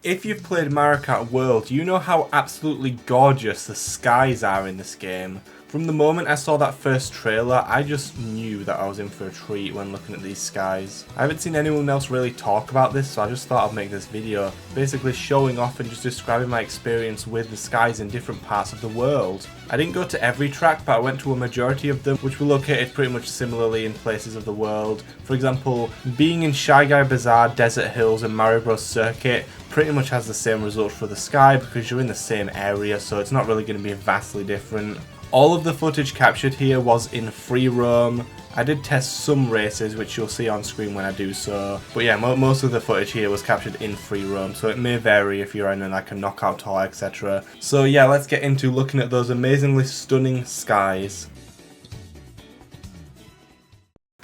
If you've played Mario Kart World, you know how absolutely gorgeous the skies are in this game. From the moment I saw that first trailer, I just knew that I was in for a treat when looking at these skies. I haven't seen anyone else really talk about this, so I just thought I'd make this video, basically showing off and just describing my experience with the skies in different parts of the world. I didn't go to every track, but I went to a majority of them, which were located pretty much similarly in places of the world. For example, being in Shy Guy Bazaar, Desert Hills and Mario Bros Circuit pretty much has the same results for the sky because you're in the same area, so it's not really going to be vastly different. All of the footage captured here was in free roam. I did test some races, which you'll see on screen when I do so. But yeah, most of the footage here was captured in free roam, so it may vary if you're in like a knockout tour, etc. So yeah, let's get into looking at those amazingly stunning skies.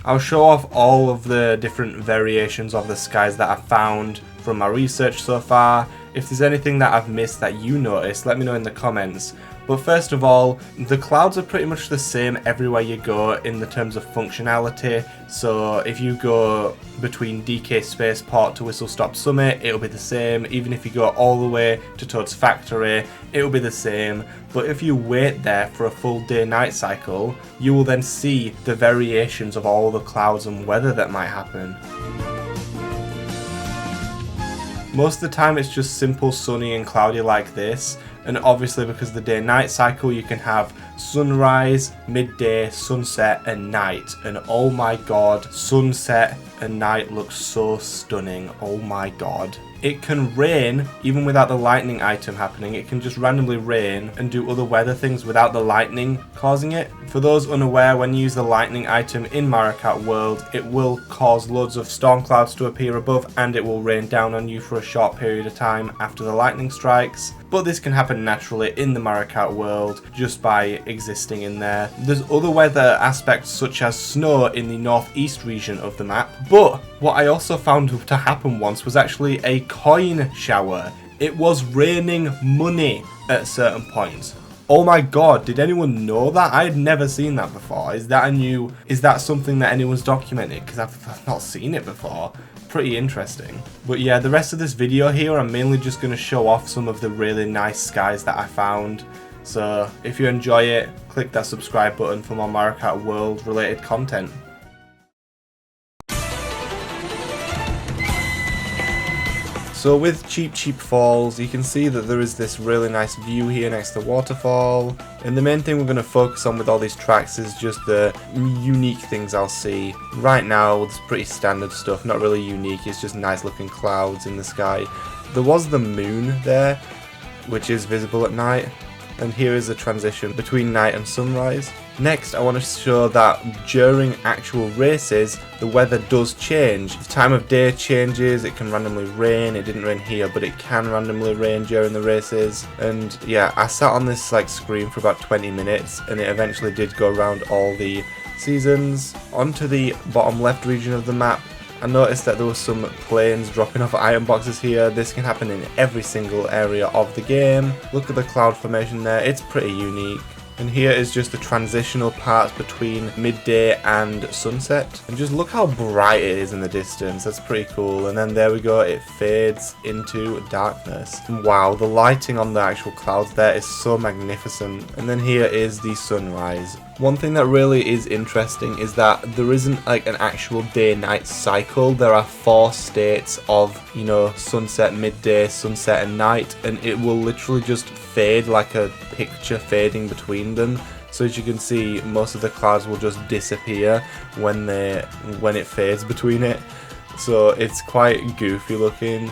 I'll show off all of the different variations of the skies that I found from my research so far. If there's anything that I've missed that you noticed, let me know in the comments. But first of all, the clouds are pretty much the same everywhere you go in the terms of functionality. So if you go between DK Spaceport to Whistle Stop Summit, it'll be the same. Even if you go all the way to Toad's Factory, it'll be the same. But if you wait there for a full day-night cycle, you will then see the variations of all the clouds and weather that might happen. Most of the time it's just simple sunny and cloudy like this, and obviously because of the day-night cycle you can have sunrise, midday, sunset and night, and oh my god, sunset and night looks so stunning, oh my god. It can rain even without the lightning item happening. It can just randomly rain and do other weather things without the lightning causing it. For those unaware, when you use the lightning item in Mario Kart World, it will cause loads of storm clouds to appear above and it will rain down on you for a short period of time after the lightning strikes. But this can happen naturally in the Mario Kart World just by existing in there. There's other weather aspects such as snow in the northeast region of the map, but what I also found to happen once was actually a coin shower. It was raining money at certain points. Oh my god, did anyone know that? I had never seen that before. Is that something that anyone's documented? Because I've not seen it before. Pretty interesting. But yeah, the rest of this video here, I'm mainly just going to show off some of the really nice skies that I found. So if you enjoy it, click that subscribe button for more Mario Kart World related content. So with Cheap Falls, you can see that there is this really nice view here next to the waterfall. And the main thing we're going to focus on with all these tracks is just the unique things I'll see. Right now, it's pretty standard stuff, not really unique, it's just nice looking clouds in the sky. There was the moon there, which is visible at night. And here is the transition between night and sunrise. Next, I want to show that during actual races, the weather does change. The time of day changes, it can randomly rain. It didn't rain here, but it can randomly rain during the races. And yeah, I sat on this screen for about 20 minutes and it eventually did go around all the seasons. Onto the bottom left region of the map, I noticed that there was some planes dropping off item boxes here. This can happen in every single area of the game. Look at the cloud formation there, it's pretty unique. And here is just the transitional parts between midday and sunset. And just look how bright it is in the distance, that's pretty cool. And then there we go, it fades into darkness. And wow, the lighting on the actual clouds there is so magnificent. And then here is the sunrise. One thing that really is interesting is that there isn't like an actual day-night cycle. There are 4 states of, you know, sunset, midday, sunset and night, and it will literally just fade like a picture fading between them. So as you can see, most of the clouds will just disappear when it fades between it. So it's quite goofy looking.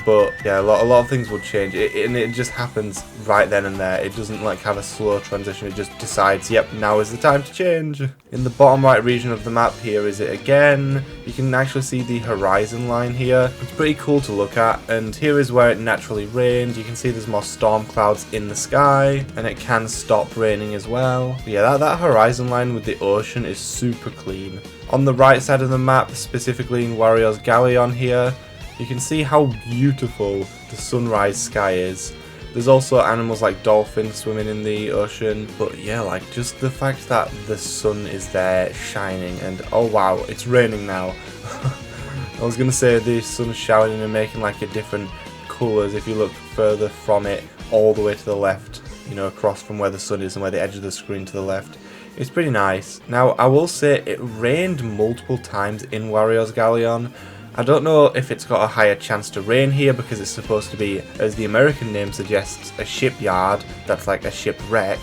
But yeah, a lot of things will change, and it just happens right then and there. It doesn't like have a slow transition, it just decides, yep, now is the time to change. In the bottom right region of the map, here is it again. You can actually see the horizon line here. It's pretty cool to look at, and here is where it naturally rained. You can see there's more storm clouds in the sky, and it can stop raining as well. But yeah, that horizon line with the ocean is super clean. On the right side of the map, specifically in Wario's Galleon here, you can see how beautiful the sunrise sky is. There's also animals like dolphins swimming in the ocean, but yeah, like just the fact that the sun is there shining and oh wow, it's raining now. I was gonna say the sun's showering and making like a different colours if you look further from it all the way to the left, you know, across from where the sun is and where the edge of the screen to the left. It's pretty nice. Now, I will say it rained multiple times in Wario's Galleon. I don't know if it's got a higher chance to rain here because it's supposed to be, as the American name suggests, a shipyard that's like a shipwreck.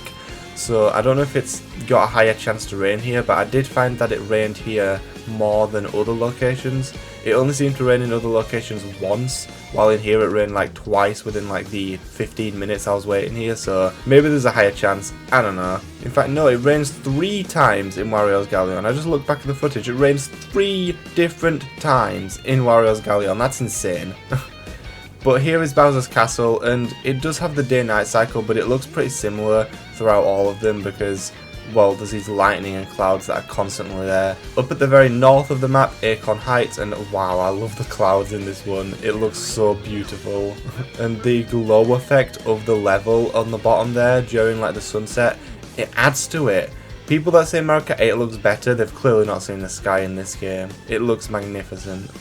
So I don't know if it's got a higher chance to rain here, but I did find that it rained here more than other locations. It only seemed to rain in other locations once, while in here it rained like twice within like the 15 minutes I was waiting here, so maybe there's a higher chance, I don't know. In fact, no, it rains 3 times in Wario's Galleon. I just looked back at the footage, it rains 3 different times in Wario's Galleon, that's insane. But here is Bowser's Castle, and it does have the day-night cycle, but it looks pretty similar throughout all of them because, well, there's these lightning and clouds that are constantly there. Up at the very north of the map, Acorn Heights, and wow, I love the clouds in this one. It looks so beautiful. And the glow effect of the level on the bottom there during like the sunset, it adds to it. People that say Mario Kart 8 looks better, they've clearly not seen the sky in this game. It looks magnificent.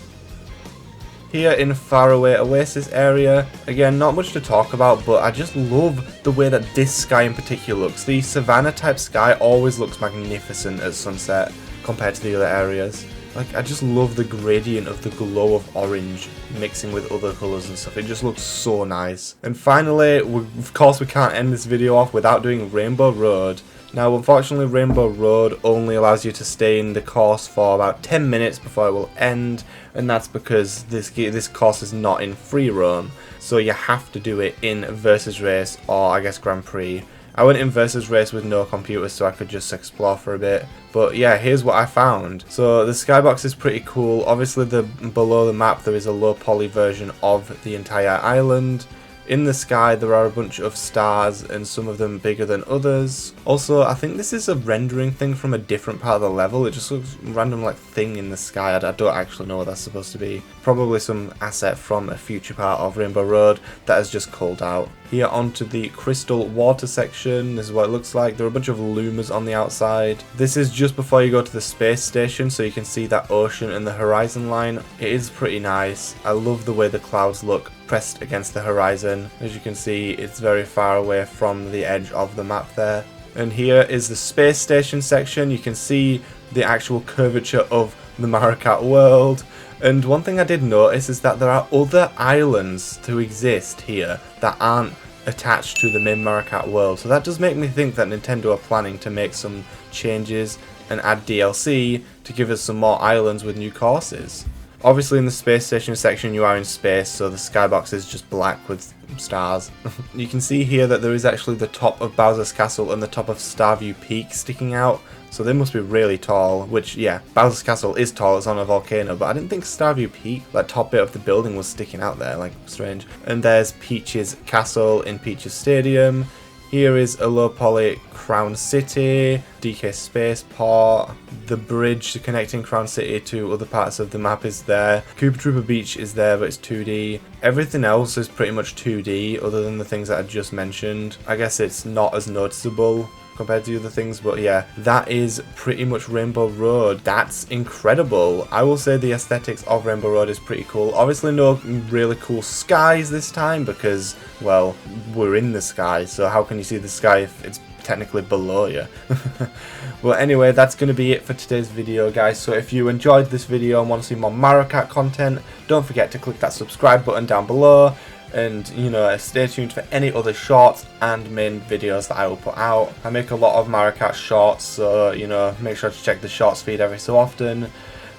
Here in Faraway Oasis area, again, not much to talk about, but I just love the way that this sky in particular looks. The savannah type sky always looks magnificent at sunset compared to the other areas. Like, I just love the gradient of the glow of orange mixing with other colours and stuff. It just looks so nice. And finally, of course we can't end this video off without doing Rainbow Road. Now, unfortunately, Rainbow Road only allows you to stay in the course for about 10 minutes before it will end, and that's because this course is not in free roam, so you have to do it in Versus Race or, I guess, Grand Prix. I went in Versus Race with no computers so I could just explore for a bit. But yeah, here's what I found. So the skybox is pretty cool. Obviously, below the map there is a low poly version of the entire island. In the sky there are a bunch of stars and some of them bigger than others. Also, I think this is a rendering thing from a different part of the level. It just looks random like thing in the sky. I don't actually know what that's supposed to be. Probably some asset from a future part of Rainbow Road that has just culled out. Here onto the crystal water section. This is what it looks like. There are a bunch of lumas on the outside. This is just before you go to the space station, so you can see that ocean and the horizon line. It is pretty nice. I love the way the clouds look pressed against the horizon. As you can see, it's very far away from the edge of the map there. And here is the space station section. You can see the actual curvature of the Mario Kart World. And one thing I did notice is that there are other islands to exist here that aren't attached to the main Mario Kart World. So that does make me think that Nintendo are planning to make some changes and add DLC to give us some more islands with new courses. Obviously in the space station section you are in space, so the skybox is just black with stars. You can see here that there is actually the top of Bowser's Castle and the top of Starview Peak sticking out, so they must be really tall, which, yeah, Bowser's Castle is tall, it's on a volcano, but I didn't think Starview Peak, that top bit of the building, was sticking out there, like, strange. And there's Peach's Castle in Peach's Stadium. Here is a low poly Crown City, DK Spaceport, the bridge connecting Crown City to other parts of the map is there. Koopa Troopa Beach is there, but it's 2D. Everything else is pretty much 2D, other than the things that I just mentioned. I guess it's not as noticeable compared to the other things, but yeah, that is pretty much Rainbow Road. That's incredible. I will say the aesthetics of Rainbow Road is pretty cool. Obviously no really cool skies this time because, well, we're in the sky, so how can you see the sky if it's technically below you? Well, anyway, that's going to be it for today's video, guys. So if you enjoyed this video and want to see more Mario Kart content, don't forget to click that subscribe button down below. And, you know, stay tuned for any other shorts and main videos that I will put out. I make a lot of Mario Kart shorts, so, you know, make sure to check the shorts feed every so often.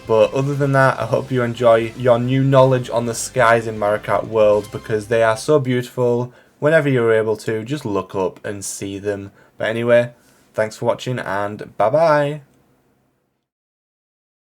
But other than that, I hope you enjoy your new knowledge on the skies in Mario Kart World, because they are so beautiful. Whenever you're able to, just look up and see them. But anyway, thanks for watching, and bye-bye.